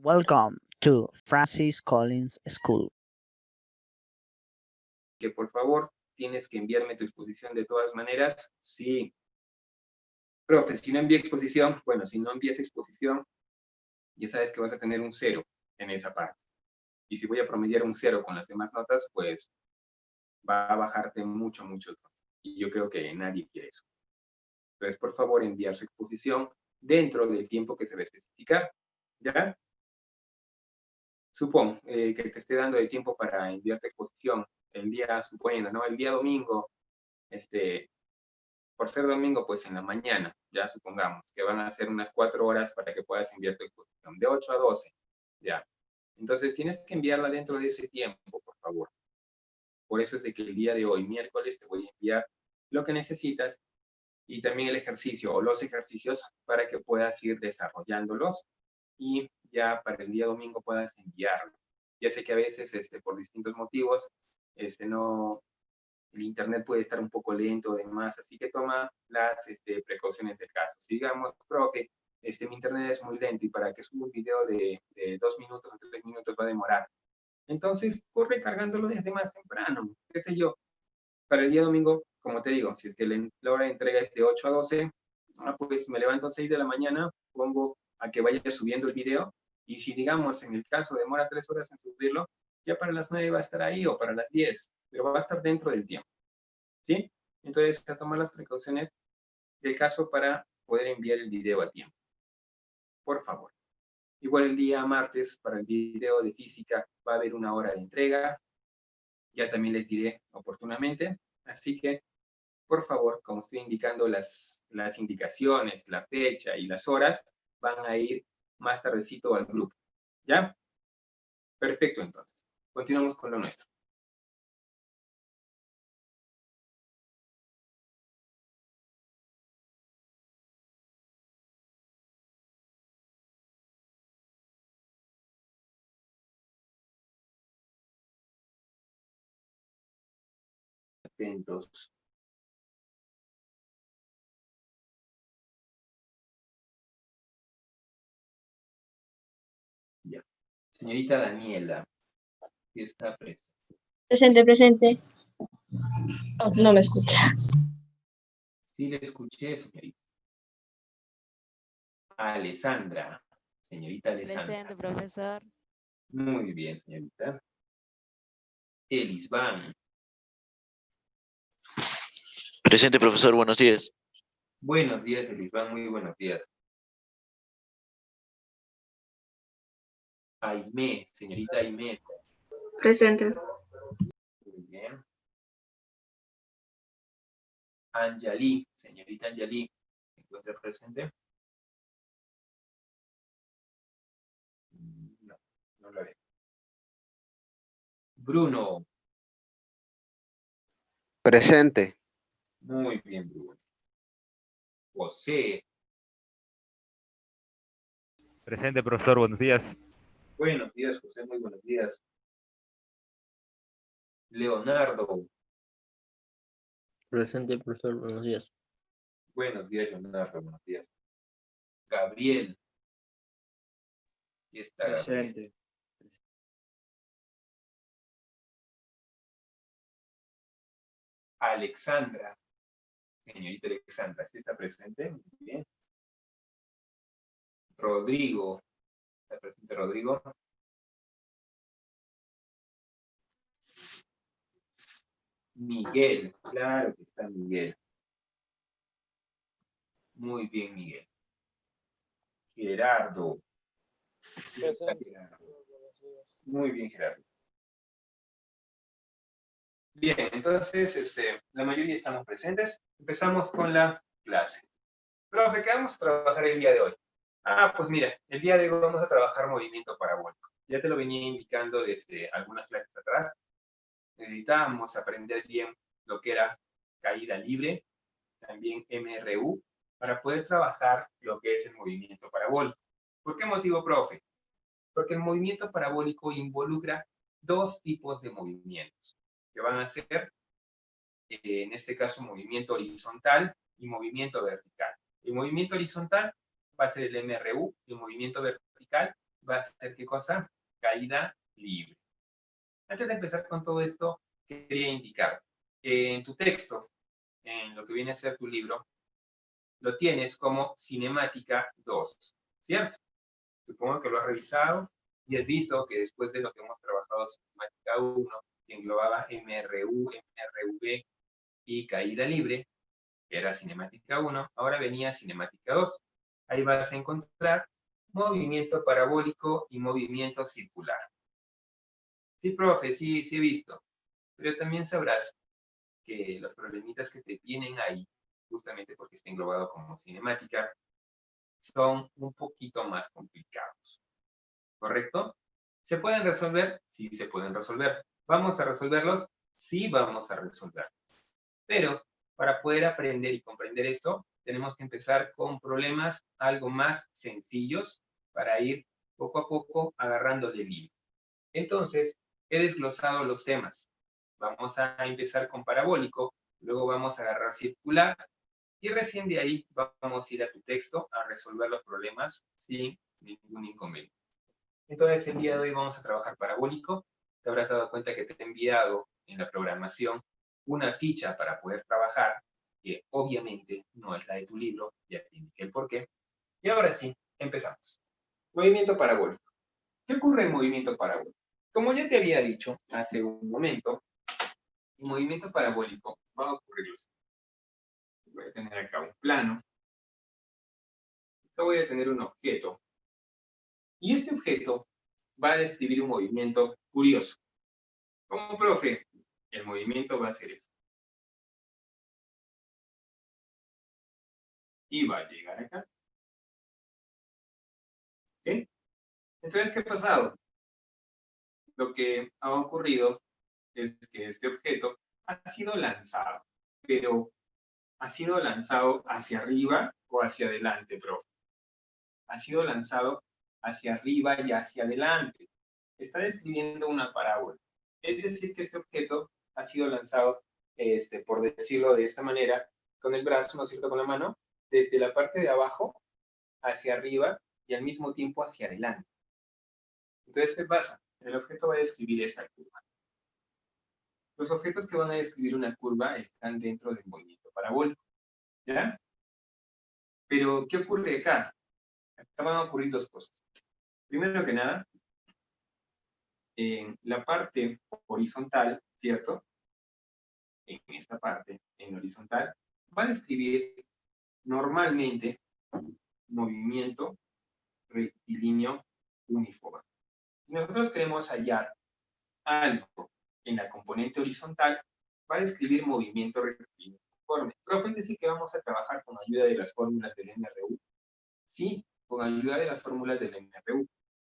Welcome to Francis Collins School. Que por favor tienes que enviarme tu exposición de todas maneras. Sí. Profe, si no envía exposición, bueno, si no envías exposición, ya sabes que vas a tener un 0 en esa parte. Y si voy a promediar un 0 con las demás notas, pues va a bajarte mucho, mucho. Y yo creo que nadie quiere eso. Entonces, por favor, enviar su exposición dentro del tiempo que se va a especificar. ¿Ya? Supón que te esté dando el tiempo para enviar tu exposición el día, suponiendo, ¿no? El día domingo, por ser domingo, pues en la mañana, ya supongamos, que van a ser unas 4 horas para que puedas enviar tu exposición, de 8 a 12, ya. Entonces, tienes que enviarla dentro de ese tiempo, por favor. Por eso es de que el día de hoy, miércoles, te voy a enviar lo que necesitas y también el ejercicio o los ejercicios para que puedas ir desarrollándolos y ya para el día domingo puedas enviarlo. Ya sé que a veces, por distintos motivos, no, el internet puede estar un poco lento, además, así que toma las precauciones del caso. Si digamos, profe, mi internet es muy lento y para que suba un video de 2 minutos o 3 minutos va a demorar. Entonces, corre cargándolo desde más temprano, qué sé yo. Para el día domingo, como te digo, si es que la hora de entrega es de 8 a 12, pues me levanto a 6 de la mañana, pongo a que vaya subiendo el video, y si digamos, en el caso demora 3 horas en subirlo, ya para las 9 va a estar ahí o para las 10, pero va a estar dentro del tiempo. ¿Sí? Entonces, a tomar las precauciones del caso para poder enviar el video a tiempo. Por favor. Igual el día martes, para el video de física, va a haber una hora de entrega. Ya también les diré oportunamente. Así que, por favor, como estoy indicando las indicaciones, la fecha y las horas, van a ir más tardecito al grupo. ¿Ya? Perfecto, entonces. Continuamos con lo nuestro. Atentos. Ya. Señorita Daniela, ¿qué está presente? Presente, presente. Oh, no me escucha. Sí, le escuché, señorita. Alessandra, señorita Alessandra. Presente, profesor. Muy bien, señorita. Elisban. Presente, profesor, buenos días. Buenos días, Elisban, muy buenos días. Aimé, señorita Aimé. Presente. Muy bien. Anjali, señorita Anjali, ¿se encuentra presente? No, no lo veo. Bruno. Presente. Muy bien, Bruno. José. Presente, profesor, buenos días. Buenos días, José, muy buenos días. Leonardo. Presente, profesor, buenos días. Buenos días, Leonardo, buenos días. Gabriel. ¿Qué está Gabriel? Presente. Alexandra. Señorita Alexandra, ¿sí está presente? Muy bien. Rodrigo. ¿Está presente Rodrigo? Miguel. Claro que está Miguel. Muy bien, Miguel. Gerardo. Está Gerardo. Muy bien, Gerardo. Bien, entonces, la mayoría estamos presentes. Empezamos con la clase. Profe, ¿qué vamos a trabajar el día de hoy? Pues mira, el día de hoy vamos a trabajar movimiento parabólico. Ya te lo venía indicando desde algunas clases atrás. Necesitábamos aprender bien lo que era caída libre, también MRU, para poder trabajar lo que es el movimiento parabólico. ¿Por qué motivo, profe? Porque el movimiento parabólico involucra dos tipos de movimientos, que van a ser, en este caso, movimiento horizontal y movimiento vertical. El movimiento horizontal va a ser el MRU, y el movimiento vertical va a ser, ¿qué cosa? Caída libre. Antes de empezar con todo esto, quería indicar, en tu texto, en lo que viene a ser tu libro, lo tienes como cinemática 2, ¿cierto? Supongo que lo has revisado y has visto que después de lo que hemos trabajado cinemática 1, que englobaba MRU, MRV y caída libre, que era cinemática 1, ahora venía cinemática 2. Ahí vas a encontrar movimiento parabólico y movimiento circular. Sí, profe, sí he visto. Pero también sabrás que los problemitas que te vienen ahí, justamente porque está englobado como cinemática, son un poquito más complicados. ¿Correcto? ¿Se pueden resolver? Sí, se pueden resolver. ¿Vamos a resolverlos? Sí, vamos a resolver. Pero para poder aprender y comprender esto, tenemos que empezar con problemas algo más sencillos para ir poco a poco agarrándole el hilo. Entonces, he desglosado los temas. Vamos a empezar con parabólico, luego vamos a agarrar circular y recién de ahí vamos a ir a tu texto a resolver los problemas sin ningún inconveniente. Entonces, el día de hoy vamos a trabajar parabólico. Te habrás dado cuenta que te he enviado en la programación una ficha para poder trabajar, que obviamente no es la de tu libro, ya te indiqué el porqué. Y ahora sí, empezamos. Movimiento parabólico. ¿Qué ocurre en movimiento parabólico? Como ya te había dicho hace un momento, en movimiento parabólico va a ocurrir lo siguiente. Voy a tener acá un plano. Acá voy a tener un objeto. Y este objeto va a describir un movimiento curioso. Como profe, el movimiento va a ser eso. Y va a llegar acá. ¿Sí? Entonces, ¿qué ha pasado? Lo que ha ocurrido es que este objeto ha sido lanzado, pero ¿ha sido lanzado hacia arriba o hacia adelante, profe? Ha sido lanzado hacia arriba y hacia adelante. Está describiendo una parábola. Es decir, que este objeto ha sido lanzado, por decirlo de esta manera, con el brazo, ¿no es cierto?, con la mano, desde la parte de abajo hacia arriba y al mismo tiempo hacia adelante. Entonces, ¿qué pasa? El objeto va a describir esta curva. Los objetos que van a describir una curva están dentro del movimiento parabólico, ¿ya? Pero, ¿qué ocurre acá? Acá van a ocurrir dos cosas. Primero que nada, en la parte horizontal, ¿cierto? En esta parte, en horizontal, va a describir normalmente movimiento rectilíneo uniforme. Si nosotros queremos hallar algo en la componente horizontal, va a describir movimiento rectilíneo uniforme. Profe, es decir que vamos a trabajar con ayuda de las fórmulas del MRU. Sí, con ayuda de las fórmulas del MRU.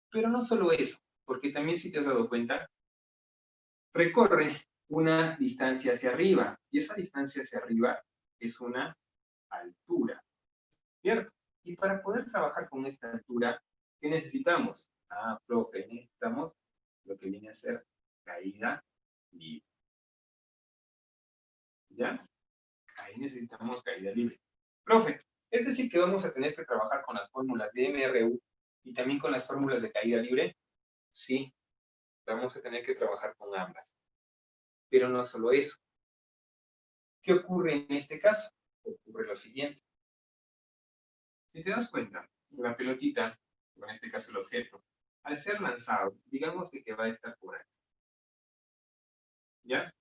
Pero no solo eso, porque también, si te has dado cuenta, recorre una distancia hacia arriba, y esa distancia hacia arriba es una altura, ¿cierto? Y para poder trabajar con esta altura, ¿qué necesitamos? Ah, profe, necesitamos lo que viene a ser caída libre. ¿Ya? Ahí necesitamos caída libre. Profe, es decir que vamos a tener que trabajar con las fórmulas de MRU y también con las fórmulas de caída libre. Sí, vamos a tener que trabajar con ambas. Pero no solo eso. ¿Qué ocurre en este caso? Ocurre lo siguiente. Si te das cuenta, la pelotita, o en este caso el objeto, al ser lanzado, digamos de que va a estar por aquí. ¿Ya?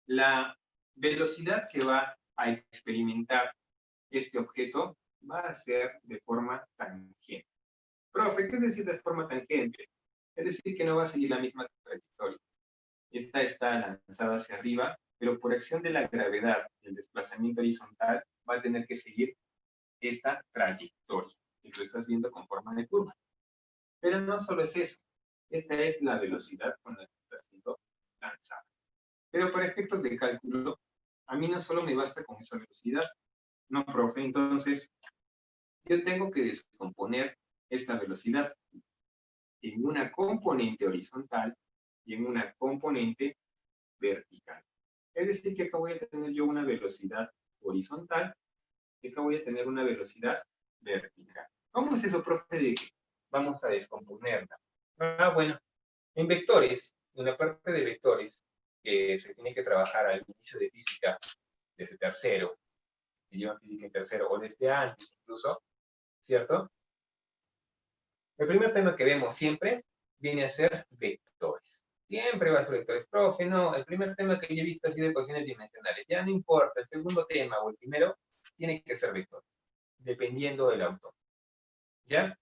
La velocidad que va a experimentar este objeto va a ser de forma tangente. Profe, ¿qué es decir de forma tangente? Es decir, que no va a seguir la misma trayectoria. Esta está lanzada hacia arriba, pero por acción de la gravedad y el desplazamiento horizontal va a tener que seguir esta trayectoria, que lo estás viendo con forma de curva. Pero no solo es eso, esta es la velocidad con la que está siendo lanzada. Pero para efectos de cálculo, a mí no solo me basta con esa velocidad, no, profe, entonces yo tengo que descomponer esta velocidad en una componente horizontal y en una componente vertical. Es decir, que acá voy a tener yo una velocidad horizontal y acá voy a tener una velocidad vertical. ¿Cómo es eso, profe? vamos a descomponerla. Ah, bueno, en vectores, en la parte de vectores, que se tiene que trabajar al inicio de física, desde tercero, que lleva física en tercero, o desde antes incluso, ¿cierto? El primer tema que vemos siempre viene a ser vectores. Siempre va a ser vectores. Profe, no, el primer tema que yo he visto ha sido ecuaciones dimensionales. Ya no importa, el segundo tema o el primero tiene que ser vector, dependiendo del autor. ¿Ya?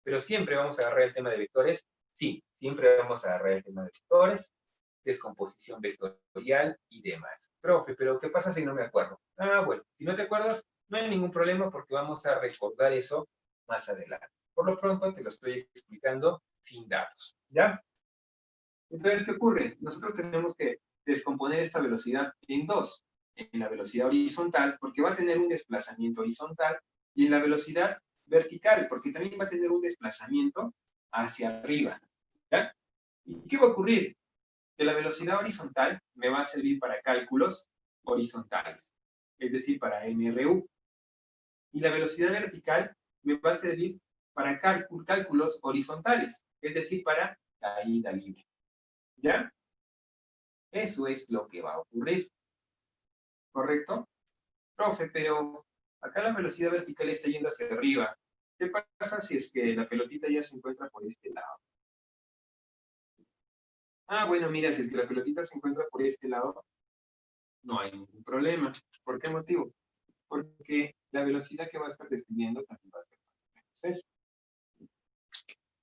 Pero siempre vamos a agarrar el tema de vectores. Sí, siempre vamos a agarrar el tema de vectores, descomposición vectorial y demás. Profe, pero ¿qué pasa si no me acuerdo? Ah, bueno, si no te acuerdas, no hay ningún problema porque vamos a recordar eso más adelante. Por lo pronto te lo estoy explicando sin datos, ¿ya? Entonces, ¿qué ocurre? Nosotros tenemos que descomponer esta velocidad en dos. En la velocidad horizontal, porque va a tener un desplazamiento horizontal, y en la velocidad vertical, porque también va a tener un desplazamiento hacia arriba, ¿ya? ¿Y qué va a ocurrir? Que la velocidad horizontal me va a servir para cálculos horizontales, es decir, para MRU. Y la velocidad vertical me va a servir para cálculos horizontales, es decir, para caída libre. ¿Ya? Eso es lo que va a ocurrir. ¿Correcto? Profe, pero acá la velocidad vertical está yendo hacia arriba. ¿Qué pasa si es que la pelotita ya se encuentra por este lado? Ah, bueno, mira, si es que la pelotita se encuentra por este lado, no hay ningún problema. ¿Por qué motivo? Porque la velocidad que va a estar describiendo también va a ser más o menos eso.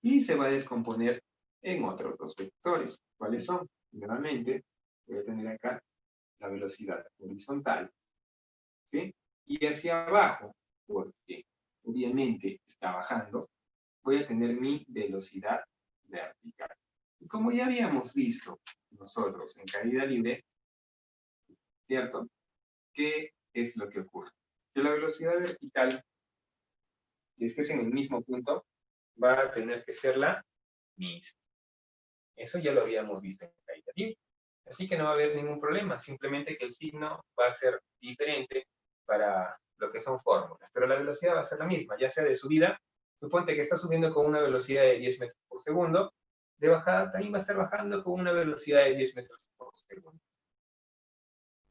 Y se va a descomponer en otros dos vectores. ¿Cuáles son? Nuevamente, voy a tener acá la velocidad horizontal, ¿sí? Y hacia abajo, porque obviamente está bajando, voy a tener mi velocidad vertical. Y como ya habíamos visto nosotros en caída libre, ¿cierto? ¿Qué es lo que ocurre? Que la velocidad vertical, si es que es en el mismo punto, va a tener que ser la misma. Eso ya lo habíamos visto en caída libre. Así que no va a haber ningún problema, simplemente que el signo va a ser diferente para lo que son fórmulas, pero la velocidad va a ser la misma, ya sea de subida, suponte que está subiendo con una velocidad de 10 metros por segundo, de bajada también va a estar bajando con una velocidad de 10 metros por segundo.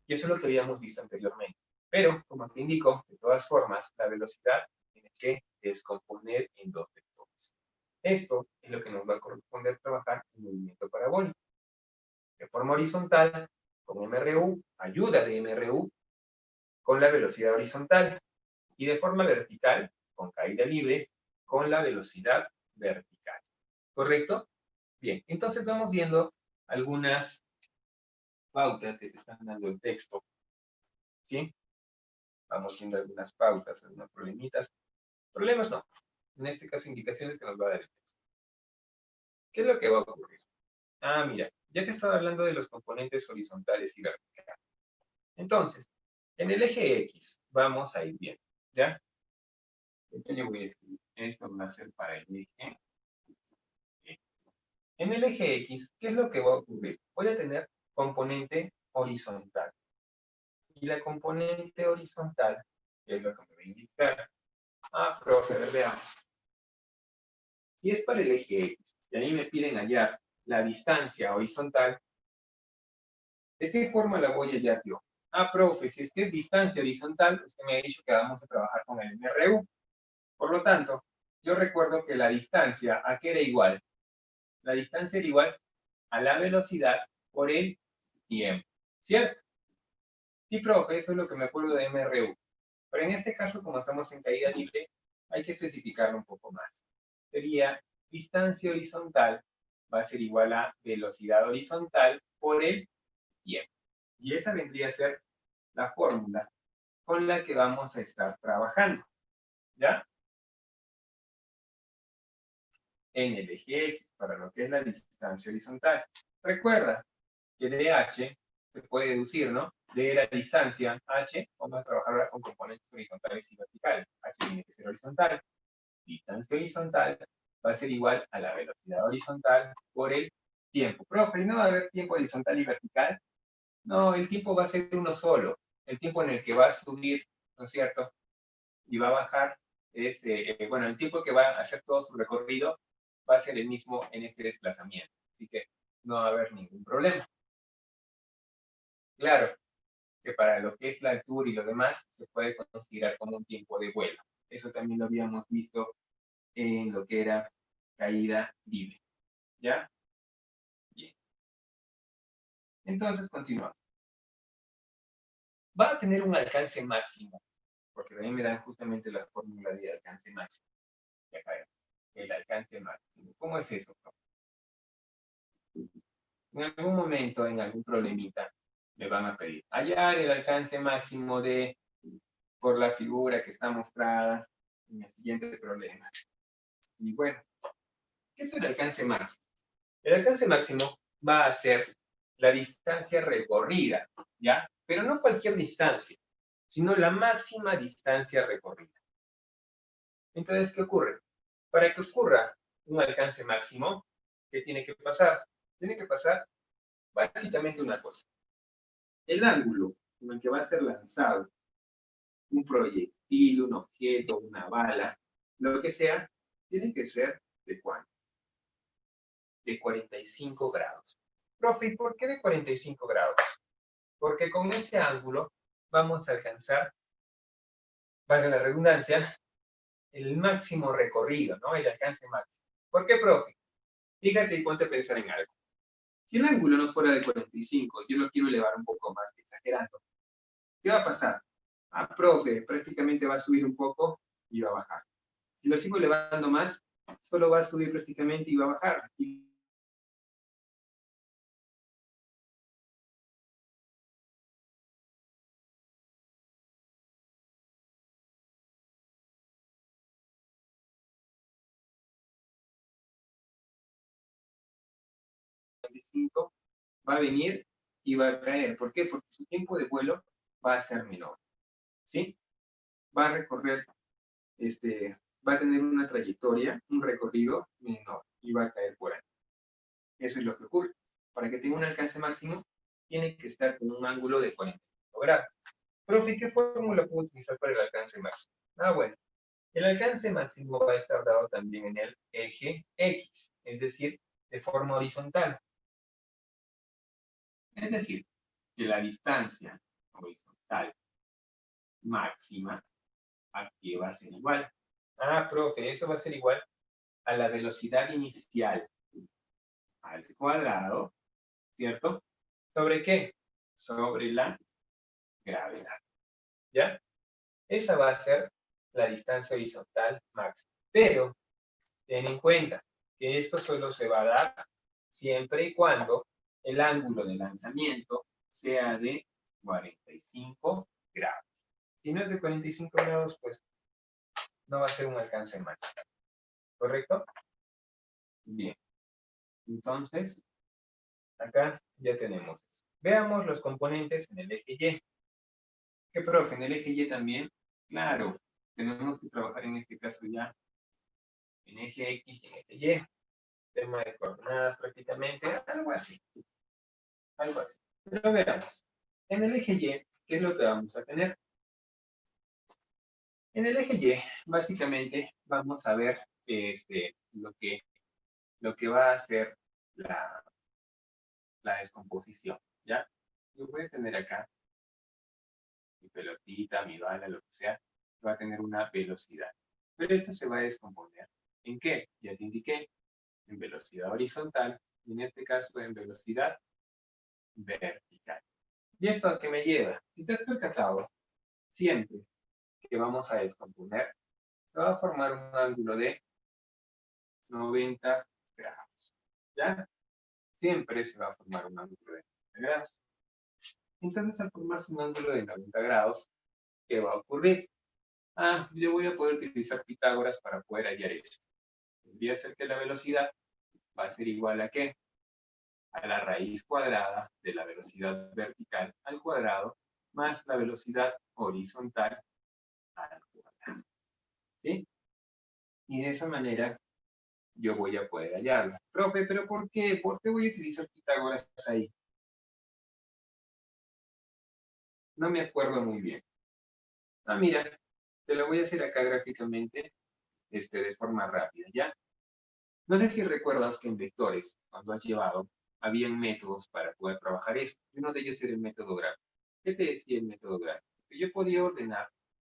Y eso es lo que habíamos visto anteriormente. Pero, como te indico, de todas formas, la velocidad tiene que descomponer en dos vectores. Esto es lo que nos va a corresponder trabajar en movimiento parabólico. De forma horizontal, con MRU, ayuda de MRU, con la velocidad horizontal. Y de forma vertical, con caída libre, con la velocidad vertical. ¿Correcto? Bien, entonces vamos viendo algunas pautas que te están dando el texto. ¿Sí? Vamos viendo algunas pautas, algunos problemitas. Problemas no. En este caso, indicaciones que nos va a dar el texto. ¿Qué es lo que va a ocurrir? Ah, mira, ya te estaba hablando de los componentes horizontales y verticales. Entonces, en el eje X vamos a ir bien, ¿ya? Entonces yo voy a escribir, esto va a ser para el eje X. En el eje X, ¿qué es lo que va a ocurrir? Voy a tener componente horizontal. Y la componente horizontal, ¿qué es lo que me va a indicar? Ah, profe, a ver, veamos. Si es para el eje X, y a mí me piden hallar la distancia horizontal, ¿de qué forma la voy a hallar yo? Ah, profe, si es que es distancia horizontal, usted me ha dicho que vamos a trabajar con el MRU. Por lo tanto, yo recuerdo que la distancia, ¿a qué era igual? La distancia era igual a la velocidad por el tiempo, ¿cierto? Sí, profe, eso es lo que me acuerdo de MRU. Pero en este caso, como estamos en caída libre, hay que especificarlo un poco más. Sería distancia horizontal va a ser igual a velocidad horizontal por el tiempo. Y esa vendría a ser la fórmula con la que vamos a estar trabajando. ¿Ya? En el eje X, para lo que es la distancia horizontal. Recuerda que DH se puede deducir, ¿no? De la distancia H, vamos a trabajar ahora con componentes horizontales y verticales. H tiene que ser horizontal. Distancia horizontal va a ser igual a la velocidad horizontal por el tiempo. Profe, ¿no va a haber tiempo horizontal y vertical? No, el tiempo va a ser uno solo. El tiempo en el que va a subir, ¿no es cierto? Y va a bajar es, bueno, el tiempo que va a hacer todo su recorrido va a ser el mismo en este desplazamiento. Así que no va a haber ningún problema. Claro que para lo que es la altura y lo demás, se puede considerar como un tiempo de vuelo. Eso también lo habíamos visto en lo que era caída libre. ¿Ya? Bien. Entonces, continuamos. Va a tener un alcance máximo, porque también me dan justamente la fórmula de alcance máximo. Ya cae. El alcance máximo. ¿Cómo es eso? En algún momento, en algún problemita, me van a pedir hallar el alcance máximo de, por la figura que está mostrada en el siguiente problema. Y bueno, ¿qué es el alcance máximo? El alcance máximo va a ser la distancia recorrida, ¿ya? Pero no cualquier distancia, sino la máxima distancia recorrida. Entonces, ¿qué ocurre? Para que ocurra un alcance máximo, ¿qué tiene que pasar? Tiene que pasar básicamente una cosa. El ángulo en el que va a ser lanzado un proyectil, un objeto, una bala, lo que sea, tiene que ser ¿de cuánto? De 45 grados. Profe, ¿y por qué de 45 grados? Porque con ese ángulo vamos a alcanzar, valga la redundancia, el máximo recorrido, ¿no? El alcance máximo. ¿Por qué, profe? Fíjate y ponte a pensar en algo. Si el ángulo no fuera de 45, yo lo quiero elevar un poco más, exagerando. ¿Qué va a pasar? Ah, profe, prácticamente va a subir un poco y va a bajar. Si lo sigo elevando más, solo va a subir prácticamente y va a bajar. Y va a venir y va a caer. ¿Por qué? Porque su tiempo de vuelo va a ser menor. ¿Sí? Va a recorrer, va a tener una trayectoria, un recorrido menor y va a caer por ahí. Eso es lo que ocurre. Para que tenga un alcance máximo, tiene que estar con un ángulo de 45 grados. Profe, ¿qué fórmula puedo utilizar para el alcance máximo? Ah, bueno. El alcance máximo va a estar dado también en el eje X, es decir, de forma horizontal. Es decir, que la distancia horizontal máxima aquí va a ser igual. Ah, profe, eso va a ser igual a la velocidad inicial al cuadrado, ¿cierto? ¿Sobre qué? Sobre la gravedad. ¿Ya? Esa va a ser la distancia horizontal máxima. Pero ten en cuenta que esto solo se va a dar siempre y cuando el ángulo de lanzamiento sea de 45 grados. Si no es de 45 grados, pues no va a ser un alcance máximo. ¿Correcto? Bien. Entonces, acá ya tenemos eso. Veamos los componentes en el eje Y. ¿Qué, profe? En el eje Y también, claro, tenemos que trabajar en este caso ya en eje X y en eje Y. Tema de coordenadas prácticamente, algo así. Algo así. Pero veamos. En el eje Y, ¿qué es lo que vamos a tener? En el eje Y, básicamente, vamos a ver lo que va a ser la descomposición, ¿ya? Yo voy a tener acá mi pelotita, mi bala, lo que sea, va a tener una velocidad. Pero esto se va a descomponer. ¿En qué? Ya te indiqué. En velocidad horizontal y en este caso en velocidad vertical. ¿Y esto a qué me lleva? Si te has percatado, siempre que vamos a descomponer, se va a formar un ángulo de 90 grados. ¿Ya? Siempre se va a formar un ángulo de 90 grados. Entonces, al formarse un ángulo de 90 grados, ¿qué va a ocurrir? Ah, yo voy a poder utilizar Pitágoras para poder hallar esto. Tendría que ser que la velocidad va a ser igual a ¿qué? A la raíz cuadrada de la velocidad vertical al cuadrado más la velocidad horizontal al cuadrado. ¿Sí? Y de esa manera yo voy a poder hallarlo. Profe, ¿pero por qué? ¿Por qué voy a utilizar Pitágoras ahí? No me acuerdo muy bien. Ah, mira, Te lo voy a hacer acá gráficamente, de forma rápida, ¿ya? No sé si recuerdas que en vectores, cuando has llevado, habían métodos para poder trabajar esto. Y uno de ellos era el método gráfico. ¿Qué te decía el método gráfico? Que yo podía ordenar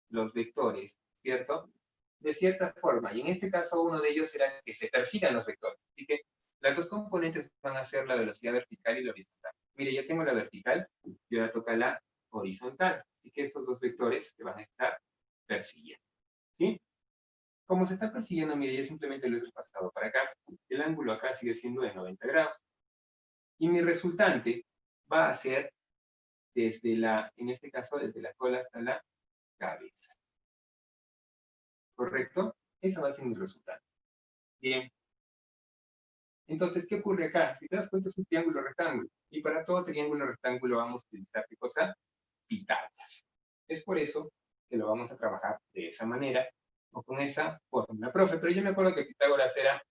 los vectores, ¿cierto? De cierta forma. Y en este caso, uno de ellos era que se persigan los vectores. Así que las dos componentes van a ser la velocidad vertical y la horizontal. Mire, ya tengo la vertical y ahora toca la horizontal. Así que estos dos vectores se van a estar persiguiendo. ¿Sí? Como se está persiguiendo, mire, yo simplemente lo he traspasado para acá. El ángulo acá sigue siendo de 90 grados. Y mi resultante va a ser desde en este caso, desde la cola hasta la cabeza. ¿Correcto? Esa va a ser mi resultante. Bien. Entonces, ¿qué ocurre acá? Si te das cuenta, es un triángulo rectángulo. Y para todo triángulo rectángulo vamos a utilizar, ¿qué cosa? Pitágoras. Es por eso que lo vamos a trabajar de esa manera o con esa fórmula. Profe, pero yo me acuerdo que Pitágoras era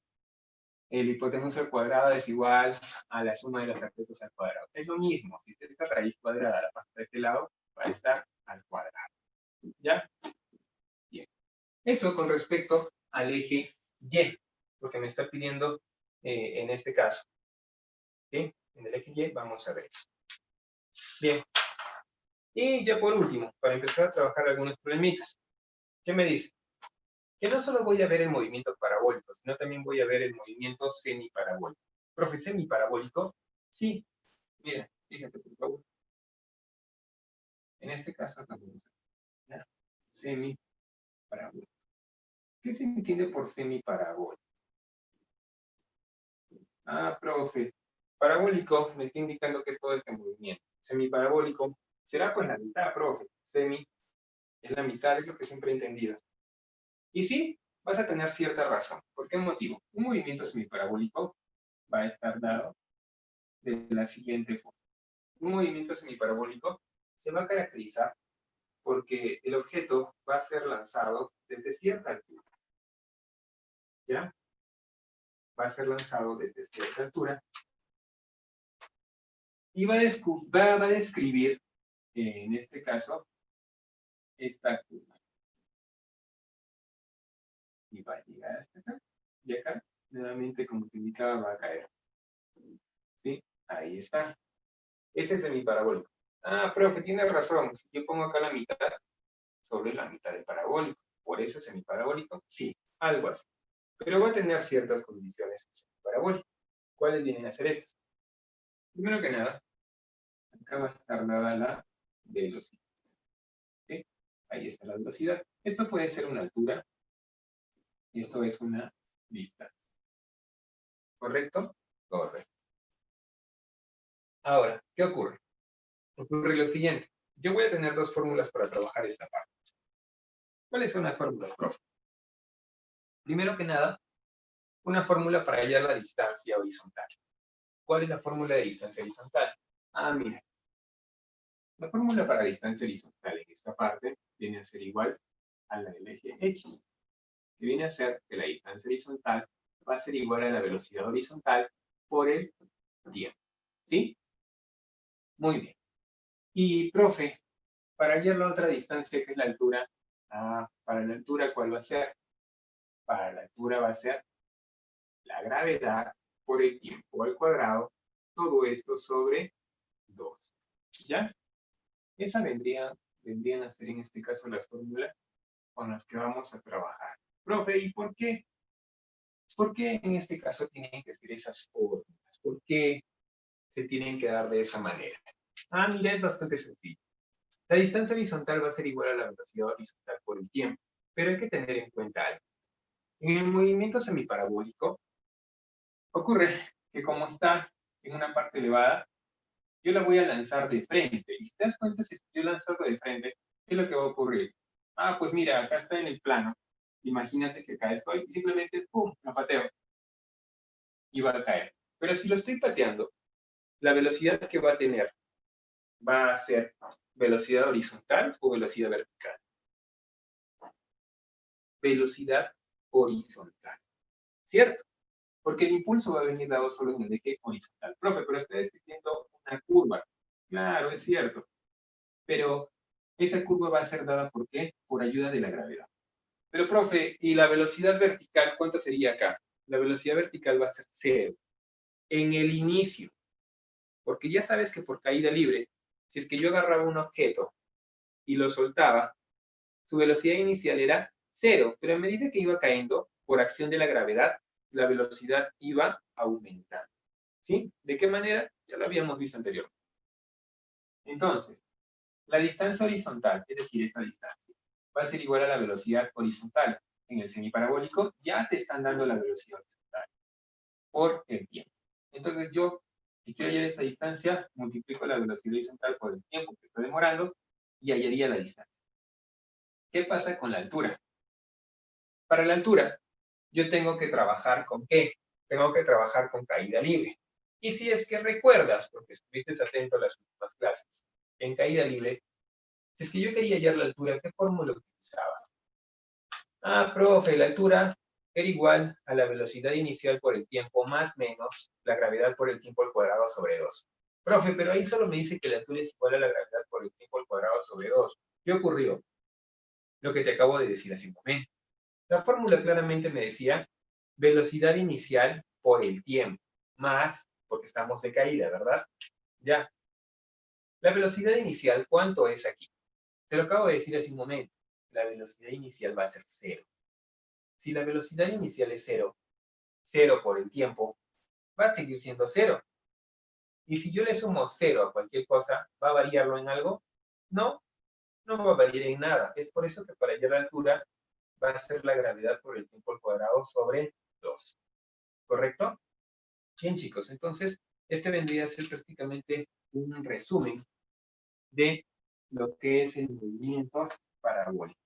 el hipotenusa al cuadrado es igual a la suma de los catetos al cuadrado. Es lo mismo. Si esta raíz cuadrada la pasa de este lado, va a estar al cuadrado. ¿Ya? Bien. Eso con respecto al eje Y, lo que me está pidiendo en este caso. ¿Sí? En el eje Y vamos a ver eso. Bien. Y ya por último, para empezar a trabajar algunos problemitas. ¿Qué me dice? Que no solo voy a ver el movimiento parabólico, sino también voy a ver el movimiento semiparabólico. Profe, ¿semiparabólico? Sí. Mira, fíjate por favor. En este caso, también semiparabólico. ¿Qué se entiende por semiparabólico? Ah, profe, parabólico me está indicando que es todo este movimiento. Semiparabólico será pues la mitad, profe. Semi es la mitad, es lo que siempre he entendido. Y sí, vas a tener cierta razón. ¿Por qué motivo? Un movimiento semiparabólico va a estar dado de la siguiente forma. Un movimiento semiparabólico se va a caracterizar porque el objeto va a ser lanzado desde cierta altura. ¿Ya? Va a ser lanzado desde cierta altura y va a describir, en este caso, esta curva. Y va a llegar hasta acá. Y acá, nuevamente, como te indicaba, va a caer. ¿Sí? Ahí está. Ese es semiparabólico. Ah, profe, tiene razón. Si yo pongo acá la mitad sobre la mitad del parabólico, ¿por eso es semiparabólico? Sí, algo así. Pero va a tener ciertas condiciones semiparabólicas. ¿Cuáles vienen a ser estas? Primero que nada, acá va a estar dada la velocidad. ¿Sí? Ahí está la velocidad. Esto puede ser una altura. Esto es una distancia. ¿Correcto? Correcto. Ahora, ¿qué ocurre? Ocurre lo siguiente. Yo voy a tener dos fórmulas para trabajar esta parte. ¿Cuáles son las fórmulas, profe? Primero que nada, una fórmula para hallar la distancia horizontal. ¿Cuál es la fórmula de distancia horizontal? Ah, mira. La fórmula para distancia horizontal en esta parte viene a ser igual a la del eje X, que viene a ser que la distancia horizontal va a ser igual a la velocidad horizontal por el tiempo. ¿Sí? Muy bien. Y, profe, para hallar la otra distancia, que es la altura, para la altura, ¿cuál va a ser? Para la altura va a ser la gravedad por el tiempo al cuadrado, todo esto sobre 2. ¿Ya? Esas vendrían a ser en este caso las fórmulas con las que vamos a trabajar. Profe, ¿y por qué? ¿Por qué en este caso tienen que ser esas fórmulas? ¿Por qué se tienen que dar de esa manera? Ah, mira, es bastante sencillo. La distancia horizontal va a ser igual a la velocidad horizontal por el tiempo, pero hay que tener en cuenta algo. En el movimiento semiparabólico ocurre que como está en una parte elevada, yo la voy a lanzar de frente. Y si te das cuenta, si yo lanzo algo de frente, ¿qué es lo que va a ocurrir? Ah, pues mira, acá está en el plano. Imagínate que acá estoy y simplemente, ¡pum!, lo pateo. Y va a caer. Pero si lo estoy pateando, la velocidad que va a tener va a ser velocidad horizontal o velocidad vertical. Velocidad horizontal. ¿Cierto? Porque el impulso va a venir dado solo en el eje horizontal. Profe, pero estoy describiendo una curva. Claro, es cierto. Pero Esa curva va a ser dada ¿por qué? Por ayuda de la gravedad. Pero, profe, ¿y la velocidad vertical cuánto sería acá? La velocidad vertical va a ser 0 en el inicio. Porque ya sabes que por caída libre, si es que yo agarraba un objeto y lo soltaba, su velocidad inicial era 0, pero a medida que iba cayendo, por acción de la gravedad, la velocidad iba aumentando. ¿Sí? ¿De qué manera? Ya lo habíamos visto anteriormente. Entonces, la distancia horizontal, es decir, esta distancia, va a ser igual a la velocidad horizontal. En el semiparabólico ya te están dando la velocidad horizontal por el tiempo. Entonces yo, si quiero hallar esta distancia, multiplico la velocidad horizontal por el tiempo que está demorando y hallaría la distancia. ¿Qué pasa con la altura? Para la altura, yo tengo que trabajar ¿con qué? Tengo que trabajar con caída libre. Y si es que recuerdas, porque estuviste atento a las últimas clases, en caída libre, si es que yo quería hallar la altura, ¿qué fórmula utilizaba? Ah, profe, la altura era igual a la velocidad inicial por el tiempo más menos la gravedad por el tiempo al cuadrado sobre 2. Profe, pero ahí solo me dice que la altura es igual a la gravedad por el tiempo al cuadrado sobre 2. ¿Qué ocurrió? Lo que te acabo de decir hace un momento. La fórmula claramente me decía velocidad inicial por el tiempo, más, porque estamos de caída, ¿verdad? Ya. La velocidad inicial, ¿cuánto es aquí? Te lo acabo de decir hace un momento. La velocidad inicial va a ser 0. Si la velocidad inicial es 0, 0 por el tiempo, va a seguir siendo 0. Y si yo le sumo 0 a cualquier cosa, ¿va a variarlo en algo? No, no va a variar en nada. Es por eso que para hallar la altura va a ser la gravedad por el tiempo al cuadrado sobre 2. ¿Correcto? Bien, chicos, entonces este vendría a ser prácticamente un resumen de lo que es el movimiento parabólico.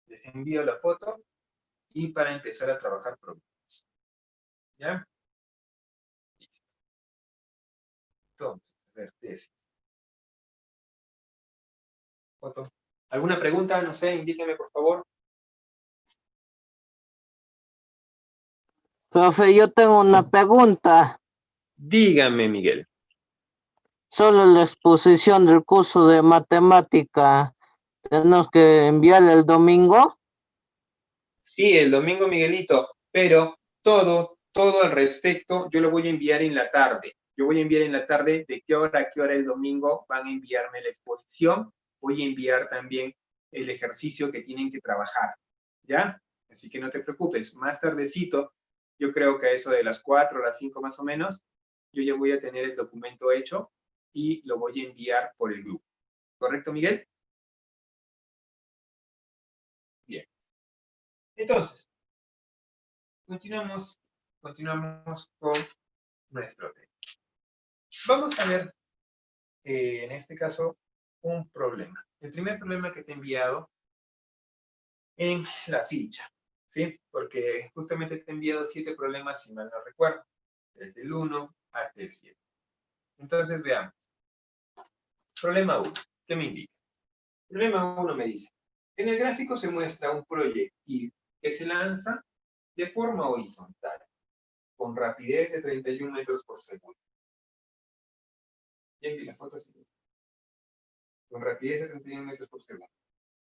Les envío la foto y para empezar a trabajar problemas. ¿Ya? Listo. Entonces, a ver, foto. ¿Alguna pregunta? No sé, indíqueme por favor. Profe, yo tengo una pregunta. Dígame, Miguel. Solo la exposición del curso de matemática, ¿tenemos que enviarla el domingo? Sí, el domingo, Miguelito, pero todo al respecto, yo lo voy a enviar en la tarde. Yo voy a enviar en la tarde de qué hora a qué hora el domingo van a enviarme la exposición. Voy a enviar también el ejercicio que tienen que trabajar, ¿ya? Así que no te preocupes, más tardecito, yo creo que a eso de las 4 o las 5 más o menos, yo ya voy a tener el documento hecho y lo voy a enviar por el grupo. ¿Correcto, Miguel? Bien. Entonces, continuamos con nuestro tema. Vamos a ver, en este caso, un problema. El primer problema que te he enviado en la ficha, ¿sí? Porque justamente te he enviado 7 problemas, si mal no recuerdo, desde el 1 hasta el 7. Entonces, veamos. Problema 1, ¿qué me indica? Problema 1 me dice, en el gráfico se muestra un proyectil que se lanza de forma horizontal, con rapidez de 31 metros por segundo. Y aquí la foto sigue. Con rapidez de 31 metros por segundo.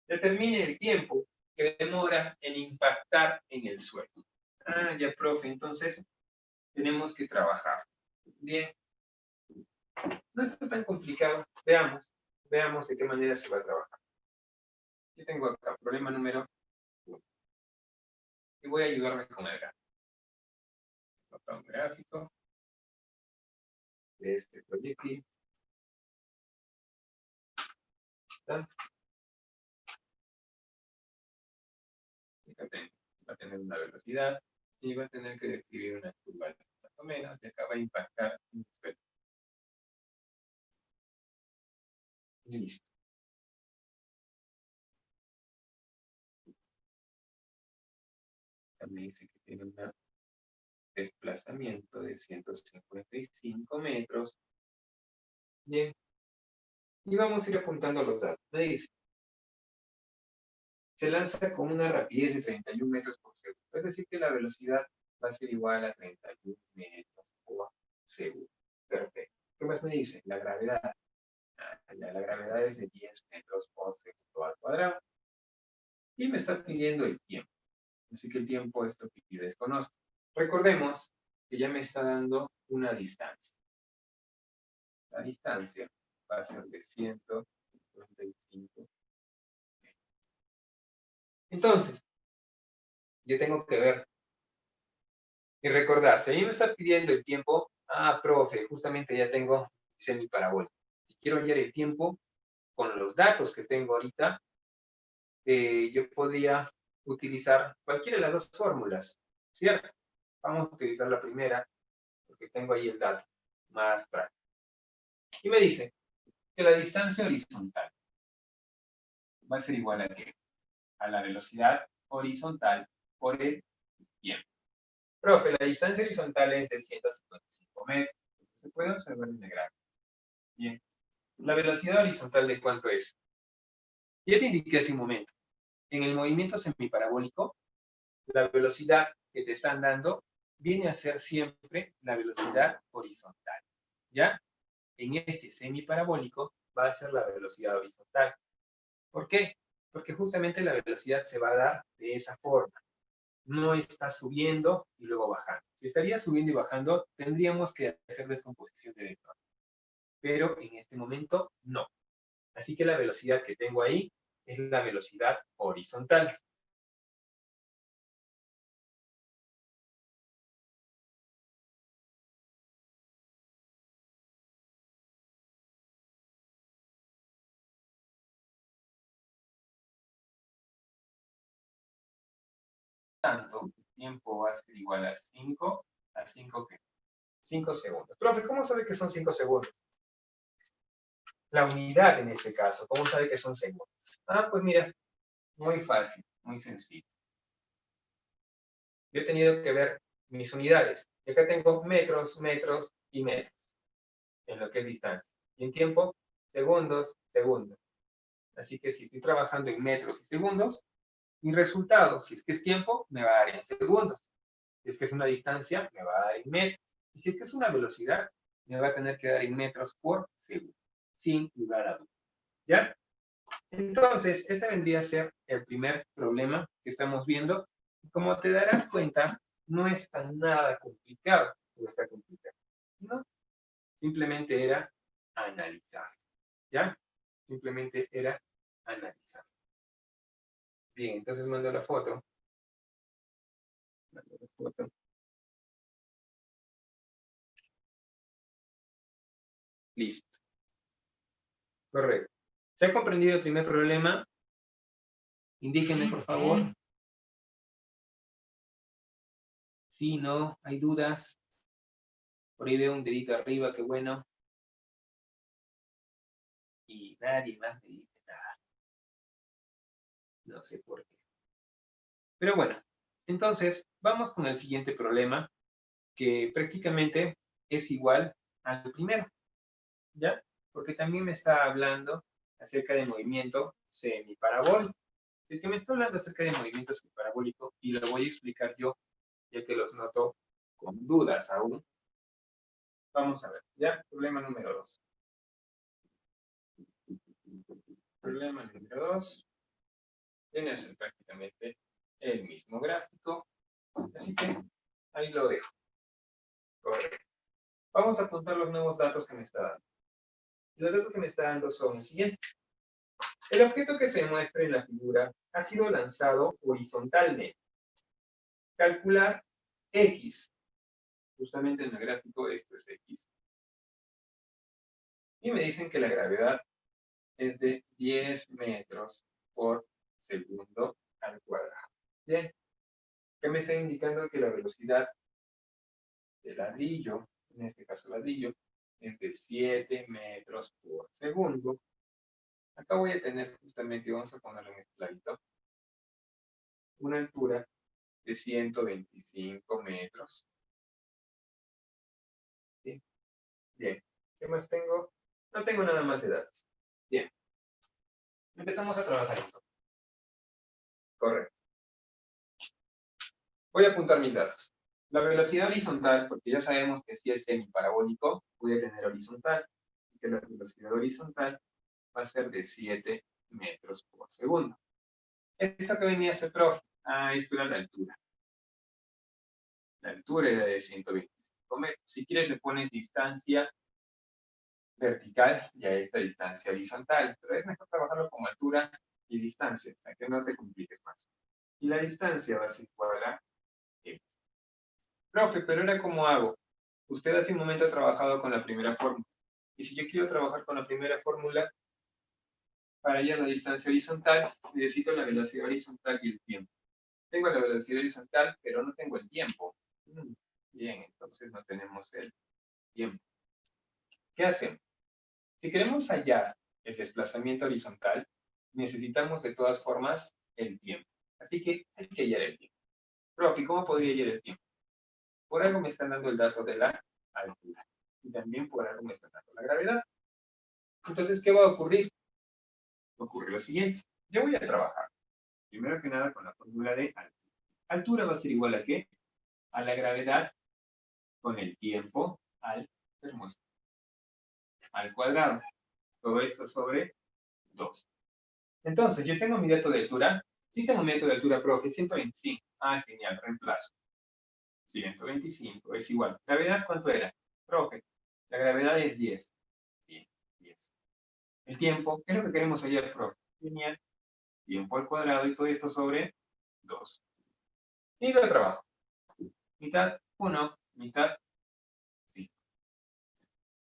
Determine el tiempo que demora en impactar en el suelo. Ah, ya, profe, entonces tenemos que trabajar. Bien. No está tan complicado. Veamos de qué manera se va a trabajar. Yo tengo acá problema número 1. Y voy a ayudarme con el gráfico. Acá un gráfico de este proyectil. ¿Está? Va a tener una velocidad y va a tener que describir una curva más o menos y acá va a impactar en el suelo. Listo. También dice que tiene un desplazamiento de 155 metros. Bien. Y vamos a ir apuntando los datos. Me dice, se lanza con una rapidez de 31 metros por segundo. Es decir, que la velocidad va a ser igual a 31 metros por segundo. Perfecto. ¿Qué más me dice? La gravedad. Ya la gravedad es de 10 metros por segundo al cuadrado. Y me está pidiendo el tiempo. Así que el tiempo es lo que yo desconozco. Recordemos que ya me está dando una distancia. La distancia va a ser de 155. Entonces, yo tengo que ver y recordar. Si a mí me está pidiendo el tiempo, profe, justamente ya tengo semiparabólico. Si quiero hallar el tiempo, con los datos que tengo ahorita, yo podría utilizar cualquiera de las dos fórmulas, ¿cierto? Vamos a utilizar la primera, porque tengo ahí el dato más práctico. Y me dice que la distancia horizontal va a ser igual a ¿qué? A la velocidad horizontal por el tiempo. Profe, la distancia horizontal es de 155 metros. ¿Se puede observar en el gráfico? Bien. ¿La velocidad horizontal de cuánto es? Ya te indiqué hace un momento. En el movimiento semiparabólico, la velocidad que te están dando viene a ser siempre la velocidad horizontal. ¿Ya? En este semiparabólico va a ser la velocidad horizontal. ¿Por qué? Porque justamente la velocidad se va a dar de esa forma. No está subiendo y luego bajando. Si estaría subiendo y bajando, tendríamos que hacer descomposición de electrones. Pero en este momento, no. Así que la velocidad que tengo ahí es la velocidad horizontal. Tanto, el tiempo va a ser igual a 5, ¿a 5 qué? 5 segundos. Profe, ¿cómo sabe que son 5 segundos? La unidad en este caso, ¿cómo sabe que son segundos? Pues mira, muy fácil, muy sencillo. Yo he tenido que ver mis unidades. Y acá tengo metros, metros y metros, en lo que es distancia. Y en tiempo, segundos, segundos. Así que si estoy trabajando en metros y segundos, mi resultado, si es que es tiempo, me va a dar en segundos. Si es que es una distancia, me va a dar en metros. Y si es que es una velocidad, me va a tener que dar en metros por segundo, sin lugar a dudas. ¿Ya? Entonces, este vendría a ser el primer problema que estamos viendo. Como te darás cuenta, no es tan nada complicado. No está complicado. ¿No? Simplemente era analizar. ¿Ya? Simplemente era analizar. Bien, entonces mando la foto. Mando la foto. Listo. Correcto. ¿Se ha comprendido el primer problema? Indíquenme, por favor. Sí, no, hay dudas. Por ahí veo un dedito arriba, qué bueno. Y nadie más me dice nada. No sé por qué. Pero bueno, entonces vamos con el siguiente problema, que prácticamente es igual al primero, ¿ya? Porque también me está hablando acerca de movimiento semiparabólico. Es que me está hablando acerca de movimiento semiparabólico y lo voy a explicar yo, ya que los noto con dudas aún. Vamos a ver, ¿ya? Problema número 2. Problema número 2. Viene a ser prácticamente el mismo gráfico. Así que ahí lo dejo. Correcto. Vamos a apuntar los nuevos datos que me está dando. Los datos que me está dando son los siguientes. El objeto que se muestra en la figura ha sido lanzado horizontalmente. Calcular X. Justamente en el gráfico esto es X. Y me dicen que la gravedad es de 10 metros por segundo al cuadrado. Bien. ¿Qué me está indicando? Que la velocidad del ladrillo, en este caso ladrillo, es de 7 metros por segundo. Acá voy a tener justamente, vamos a ponerlo en este ladito, una altura de 125 metros. ¿Sí? Bien. ¿Qué más tengo? No tengo nada más de datos. Bien. Empezamos a trabajar esto. Correcto. Voy a apuntar mis datos. La velocidad horizontal, porque ya sabemos que si es semiparabólico, voy a tener horizontal. que la velocidad horizontal va a ser de 7 metros por segundo. ¿Esto que venía a ser, profe? Ah, esto era la altura. La altura era de 125 metros. Si quieres le pones distancia vertical y a esta distancia horizontal. Pero es mejor trabajarlo como altura y distancia, para que no te compliques más. Y la distancia va a ser igual a L. Profe, pero ahora ¿cómo hago? Usted hace un momento ha trabajado con la primera fórmula. Y si yo quiero trabajar con la primera fórmula, para hallar la distancia horizontal, necesito la velocidad horizontal y el tiempo. Tengo la velocidad horizontal, pero no tengo el tiempo. Bien, entonces no tenemos el tiempo. ¿Qué hacemos? Si queremos hallar el desplazamiento horizontal, necesitamos de todas formas el tiempo. Así que hay que hallar el tiempo. Profe, ¿cómo podría hallar el tiempo? Por algo me están dando el dato de la altura. Y también por algo me están dando la gravedad. Entonces, ¿qué va a ocurrir? Ocurre lo siguiente. Yo voy a trabajar, primero que nada, con la fórmula de altura. Altura va a ser igual a ¿qué? A la gravedad con el tiempo al termómetro. Al cuadrado. Todo esto sobre 2. Entonces, yo tengo mi dato de altura. Sí tengo mi dato de altura, profe, 125. Ah, genial, reemplazo. 125 es igual. ¿Gravedad cuánto era? Profe, la gravedad es 10. Bien, 10. El tiempo, ¿qué es lo que queremos hallar, profe? Genial. Tiempo al cuadrado y todo esto sobre 2. Y lo trabajo. Mitad 1, mitad 5.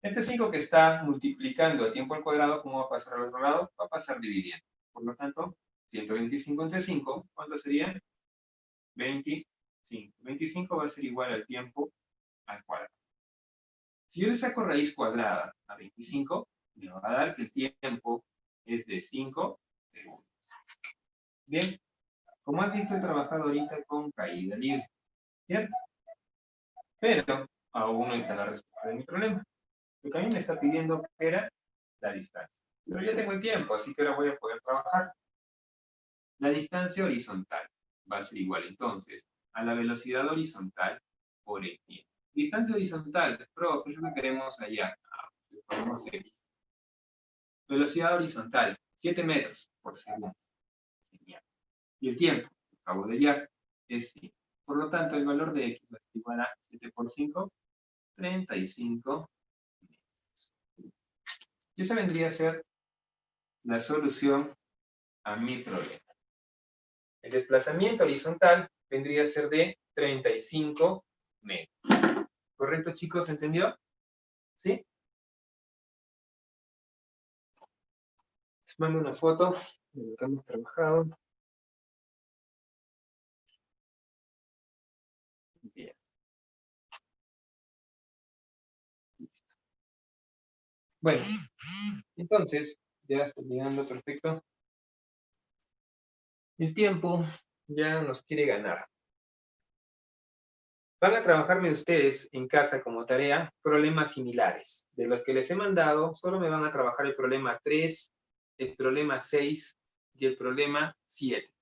Este 5 que está multiplicando a tiempo al cuadrado, ¿cómo va a pasar al otro lado? Va a pasar dividiendo. Por lo tanto, 125 entre 5, ¿cuánto sería? 25. 25 va a ser igual al tiempo al cuadrado. Si yo le saco raíz cuadrada a 25, me va a dar que el tiempo es de 5 segundos. Bien, como has visto, he trabajado ahorita con caída libre, ¿cierto? Pero aún no está la respuesta de mi problema. Lo que a mí me está pidiendo que era la distancia. Pero ya tengo el tiempo, así que ahora voy a poder trabajar. La distancia horizontal va a ser igual entonces a la velocidad horizontal por el tiempo. Distancia horizontal, profe, es lo que queremos allá. Ponemos X. Velocidad horizontal, 7 metros por segundo. Genial. Y el tiempo, acabo de hallar, es 5. Por lo tanto, el valor de X va a ser igual a 7 por 5, 35 metros. Y esa vendría a ser la solución a mi problema. El desplazamiento horizontal vendría a ser de 35 metros. ¿Correcto, chicos? ¿Entendió? ¿Sí? Les mando una foto de lo que hemos trabajado. Bien. Listo. Bueno, entonces, ya estoy llegando perfecto. El tiempo ya nos quiere ganar. Van a trabajarme ustedes en casa como tarea problemas similares. De los que les he mandado, solo me van a trabajar el problema 3, el problema 6 y el problema 7.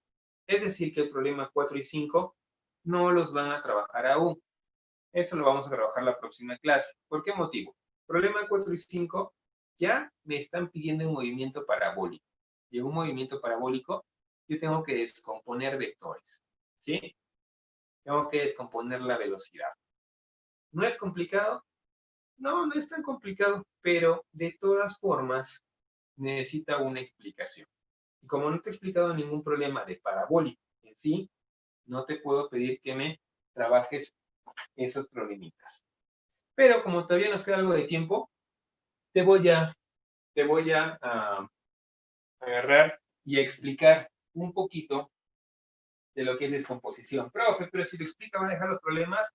Es decir, que el problema 4 y 5 no los van a trabajar aún. Eso lo vamos a trabajar la próxima clase. ¿Por qué motivo? Problema 4 y 5 ya me están pidiendo un movimiento parabólico. Y en un movimiento parabólico yo tengo que descomponer vectores. ¿Sí? Tengo que descomponer la velocidad. ¿No es complicado? No, no es tan complicado, pero de todas formas necesita una explicación. Y como no te he explicado ningún problema de parabólico en sí, no te puedo pedir que me trabajes esos problemitas. Pero como todavía nos queda algo de tiempo, te voy a agarrar y explicar un poquito de lo que es descomposición. Profe, pero si lo explica, ¿va a dejar los problemas?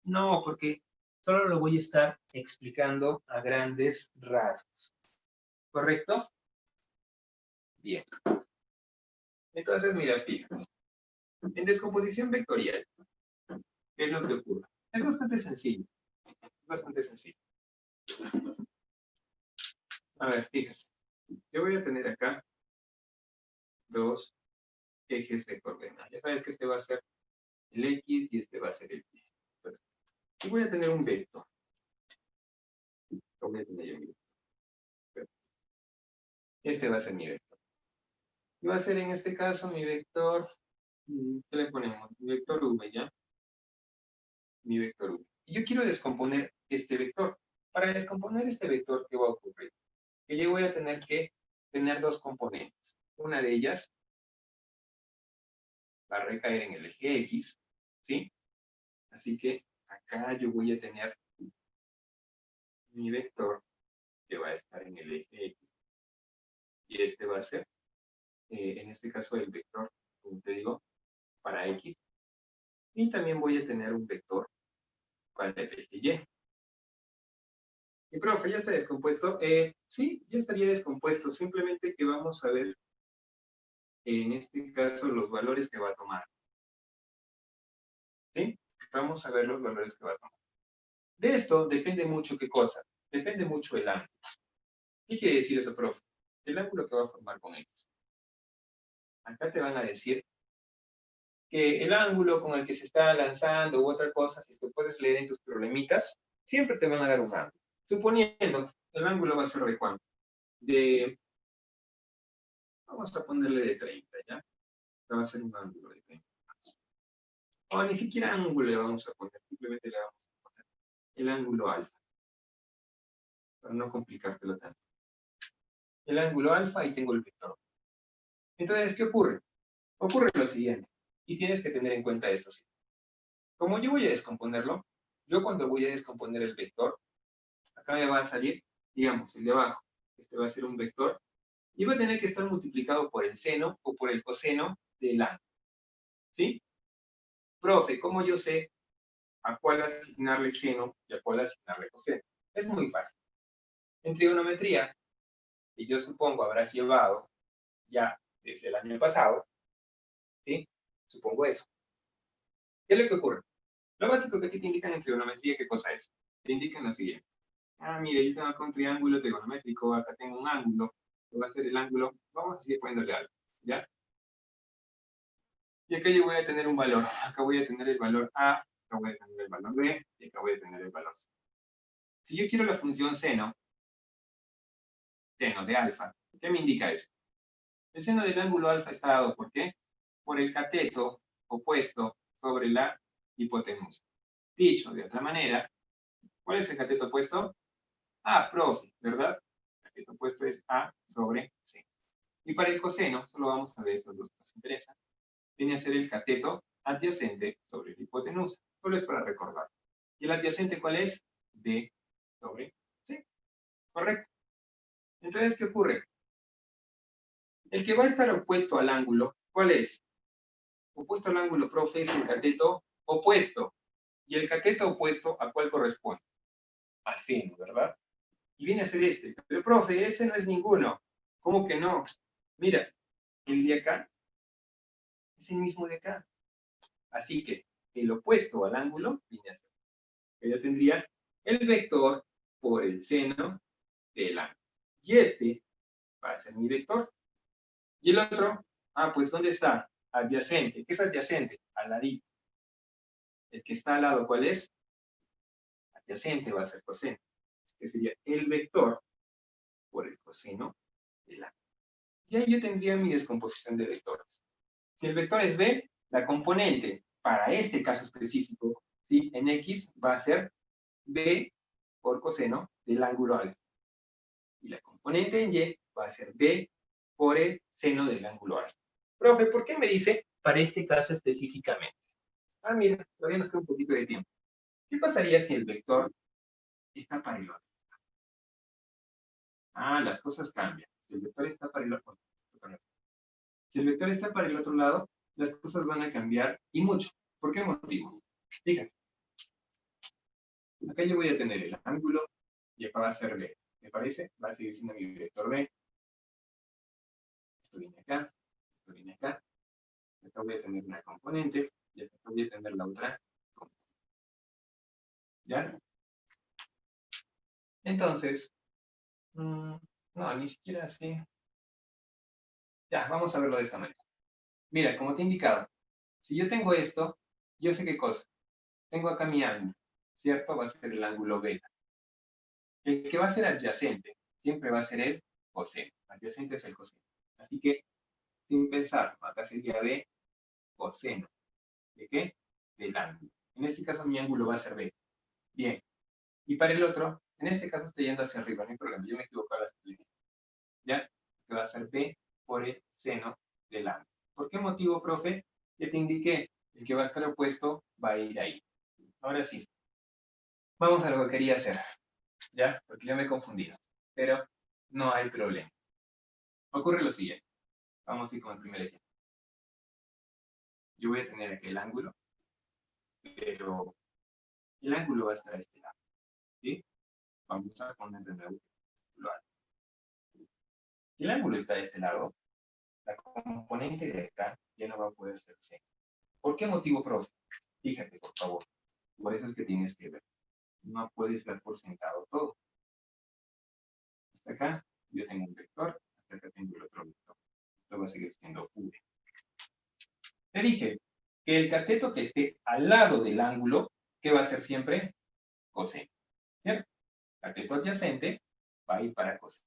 No, porque solo lo voy a estar explicando a grandes rasgos. ¿Correcto? Bien. Entonces, mira, fíjate. En descomposición vectorial, ¿qué es lo que ocurre? Es bastante sencillo. Es bastante sencillo. A ver, fíjate. Yo voy a tener acá dos ejes de coordenadas. Ya sabes que este va a ser el X y este va a ser el Y. Y voy a tener un vector. Este va a ser mi vector. Y va a ser en este caso mi vector, ¿qué le ponemos? Mi vector V, ¿ya? Mi vector V. Y yo quiero descomponer este vector. Para descomponer este vector, ¿qué va a ocurrir? Que yo voy a tener que tener dos componentes. Una de ellas va a recaer en el eje X, ¿sí? Así que acá yo voy a tener mi vector que va a estar en el eje X. Y este va a ser, en este caso, el vector, como te digo, para X. Y también voy a tener un vector para el eje Y. Y profe, ¿ya está descompuesto? Sí, ya estaría descompuesto. Simplemente que vamos a ver, en este caso, los valores que va a tomar. ¿Sí? Vamos a ver los valores que va a tomar. De esto depende mucho qué cosa. Depende mucho el ángulo. ¿Qué quiere decir eso, profe? El ángulo que va a formar con X. Acá te van a decir que el ángulo con el que se está lanzando u otra cosa, si tú puedes leer en tus problemitas, siempre te van a dar un ángulo. Suponiendo, el ángulo va a ser de cuánto? Vamos a ponerle de 30, ¿ya? Va a ser un ángulo de 30. O ni siquiera ángulo le vamos a poner, simplemente le vamos a poner el ángulo alfa, para no complicártelo tanto. El ángulo alfa y tengo el vector. Entonces, ¿qué ocurre? Ocurre lo siguiente, y tienes que tener en cuenta esto. ¿Sí? Como yo voy a descomponerlo, yo cuando voy a descomponer el vector, acá me va a salir, digamos, el de abajo. Este va a ser un vector, y va a tener que estar multiplicado por el seno o por el coseno del ángulo. ¿Sí? Profe, ¿cómo yo sé a cuál asignarle seno y a cuál asignarle coseno? Es muy fácil. En trigonometría, que yo supongo habrás llevado ya desde el año pasado, ¿sí? Supongo eso. ¿Qué es lo que ocurre? Lo básico que aquí te indican en trigonometría, ¿qué cosa es? Te indican lo siguiente. Ah, mire, yo tengo acá un triángulo trigonométrico, acá tengo un ángulo, que va a ser el ángulo, vamos a seguir poniéndole algo, ¿ya? Y acá yo voy a tener un valor, acá voy a tener el valor A, acá voy a tener el valor B, y acá voy a tener el valor C. Si yo quiero la función seno de alfa, ¿qué me indica eso? El seno del ángulo alfa está dado, ¿por qué? Por el cateto opuesto sobre la hipotenusa. Dicho de otra manera, ¿cuál es el cateto opuesto? A, profe, ¿verdad? El cateto opuesto es A sobre C. Y para el coseno, solo vamos a ver estos dos que nos interesan, viene a ser el cateto adyacente sobre la hipotenusa. Solo es para recordar. ¿Y el adyacente cuál es? B sobre C. Correcto. Entonces, ¿qué ocurre? El que va a estar opuesto al ángulo, ¿cuál es? Opuesto al ángulo, profe, es el cateto opuesto. ¿Y el cateto opuesto a cuál corresponde? A seno, ¿verdad? Y viene a ser este. Pero, profe, ese no es ninguno. ¿Cómo que no? Mira, el de acá es el mismo de acá. Así que el opuesto al ángulo viene a ser. Yo tendría el vector por el seno del ángulo. Y este va a ser mi vector. Y el otro, pues ¿dónde está? Adyacente. ¿Qué es adyacente? Al ladito. El que está al lado, ¿cuál es? Adyacente va a ser coseno. Este sería el vector por el coseno del ángulo. Y ahí yo tendría mi descomposición de vectores. Si el vector es B, la componente para este caso específico, ¿sí? En X va a ser B por coseno del ángulo alfa. Y la componente en Y va a ser B por el seno del ángulo alfa. Profe, ¿por qué me dice para este caso específicamente? Mira, todavía nos queda un poquito de tiempo. ¿Qué pasaría si el vector está para el otro? Las cosas cambian. Si el vector está para el otro lado. Si el vector está para el otro lado, las cosas van a cambiar y mucho. ¿Por qué motivo? Fíjate. Acá yo voy a tener el ángulo y acá va a ser B. ¿Me parece? Va a seguir siendo mi vector B. Esto viene acá, esto viene acá. Acá voy a tener una componente y hasta acá voy a tener la otra componente. ¿Ya? Entonces, no, ni siquiera así. Ya, vamos a verlo de esta manera. Mira, como te he indicado, si yo tengo esto, yo sé qué cosa. Tengo acá mi ángulo, ¿cierto? Va a ser el ángulo beta. El que va a ser adyacente siempre va a ser el coseno. Adyacente es el coseno. Así que, sin pensar, acá sería B coseno. ¿De qué? Del ángulo. En este caso mi ángulo va a ser B. Bien. Y para el otro, en este caso estoy yendo hacia arriba, no hay problema, yo me equivoco a la salida. ¿Ya? Que va a ser B por el seno del ángulo. ¿Por qué motivo, profe? Ya te indiqué, el que va a estar opuesto va a ir ahí. Ahora sí. Vamos a lo que quería hacer. ¿Ya? Porque yo me he confundido. Pero no hay problema. Ocurre lo siguiente. Vamos a ir con el primer ejemplo. Yo voy a tener aquí el ángulo, pero el ángulo va a estar a este lado. ¿Sí? Vamos a poner de nuevo el ángulo. Si el ángulo está de este lado, la componente de acá ya no va a poder ser C. ¿Por qué motivo, profe? Fíjate, por favor. Por eso es que tienes que ver. No puedes dar por sentado todo. Hasta acá yo tengo un vector, hasta acá tengo el otro vector. Esto va a seguir siendo V. Te dije que el cateto que esté al lado del ángulo, ¿qué va a ser siempre? Coseno. ¿Cierto? Cateto adyacente va a ir para coseno.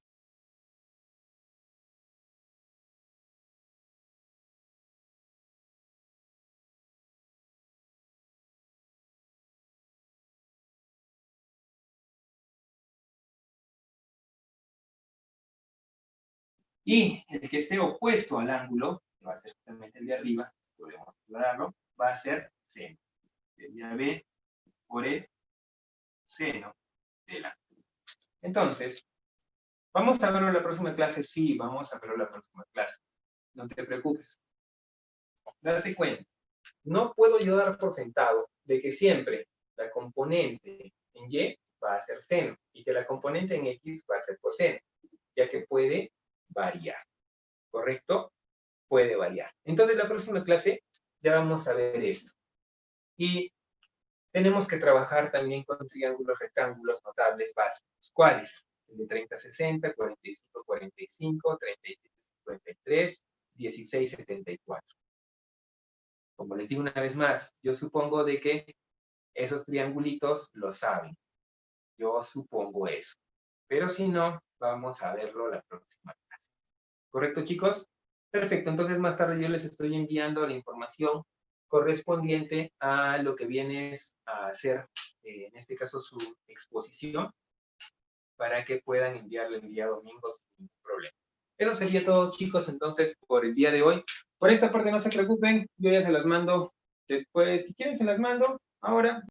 Y el que esté opuesto al ángulo, que va a ser justamente el de arriba, podemos aclararlo, va a ser seno. Sería B por el seno del ángulo. Entonces, ¿vamos a verlo en la próxima clase? Sí, vamos a verlo en la próxima clase. No te preocupes. Date cuenta. No puedo yo dar por sentado de que siempre la componente en Y va a ser seno y que la componente en X va a ser coseno, ya que puede variar. ¿Correcto? Puede variar. Entonces, la próxima clase ya vamos a ver esto. Y tenemos que trabajar también con triángulos rectángulos notables básicos. ¿Cuáles? El de 30-60, 45-45, 37-53, 16-74. Como les digo una vez más, yo supongo de que esos triangulitos lo saben. Yo supongo eso. Pero si no, vamos a verlo la próxima clase. ¿Correcto, chicos? Perfecto. Entonces, más tarde yo les estoy enviando la información correspondiente a lo que viene a hacer, en este caso, su exposición, para que puedan enviarlo el día domingo sin ningún problema. Eso sería todo, chicos, entonces, por el día de hoy. Por esta parte no se preocupen, yo ya se las mando después. Si quieren, se las mando ahora.